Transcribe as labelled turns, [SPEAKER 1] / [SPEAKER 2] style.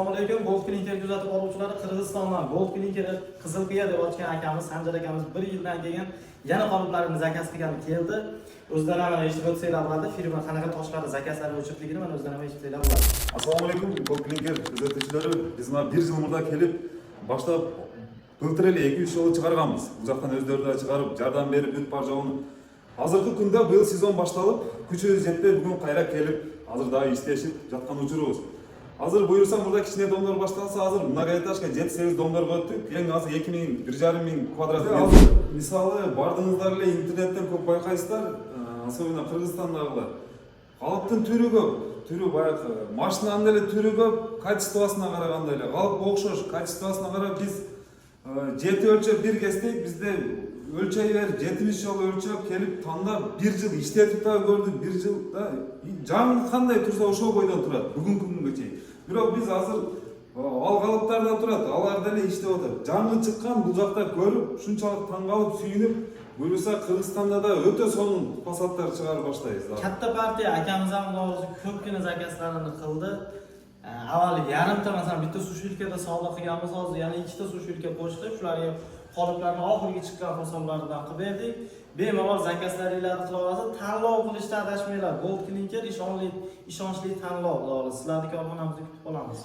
[SPEAKER 1] Assalomu alaykum. Gold Clinker kuzatib oluvchilari, Qirg'izistondan Gold Clinker Qizilqiya deb ochgan akamiz Sanjar akamiz 1 yildan keyin yana qoliplarni zakaz qilgan keldi. O'zlari ham eshitib o'tsanglar bo'ladi. Firma qanaqa toshlarni zakazlarni o'chirtligini mana o'zlari ham eshitsanglar bo'ladi.
[SPEAKER 2] Assalomu alaykum. Gold Clinker kuzatuvchilari, biz mana 1 yil murda kelib boshlab былтыреле 2-3 жолу чыгарганбыз. Бул жактан өздөрү да чыгарып, жардам берип бүт бар жолун. Азыркы күндө быйыл сезон башталып, күчүбүз жетпей бүгүн кайра келип, азыр дагы иштешип жаткан учурубуз. Азыр буюрса мурда кичине домдор башталса, азыр многоэтажка 7-8 домдор коюптук. Эң азы 2,5 квадрат. Азыр мисалы бардыңыздар эле интернеттен көп байкайсыздар, особенно Кыргызстандагылар. Калыптын түрү көп, түрү баягы машинанын эле түрү көп, качествосуна караганда эле калып окшош, качествосуна карап биз 7 өлчөп бир кестик, бизде өлчөй бер 70 жол өлчөп келип тандап 1 жыл иштетип да көрдүк, 1 жылда жаңы кандай турса ошол бойдон турат бүгүнкү күнгө чейин. Бирок биз азыр ал калыптарда турат, алар деле иштеп атат. Жаңы чыккан бул жакта көрүп, ушунчалык таң калып, сүйүнүп, буюрса Кыргызстанда да өтө сонун фасадтар чыгарып баштайбыз.
[SPEAKER 1] Katta partiya akamiz ham ko'pgina zakazlarini qildi. Avvaliga yarimta masalan bitta sushilkada savdo qilganmiz, hozir yana ikkita sushilka qo'shdi. Shularga qoliplarni oxirgi chiqqan fasonlaridan qilib berdik. Bemalol zakazlaringizni qila olasiz. Tanlov qilishda adashmanglar. Gold Clinker ishonchli tanlov. Sizlarni korxonamizda kutib qolamiz.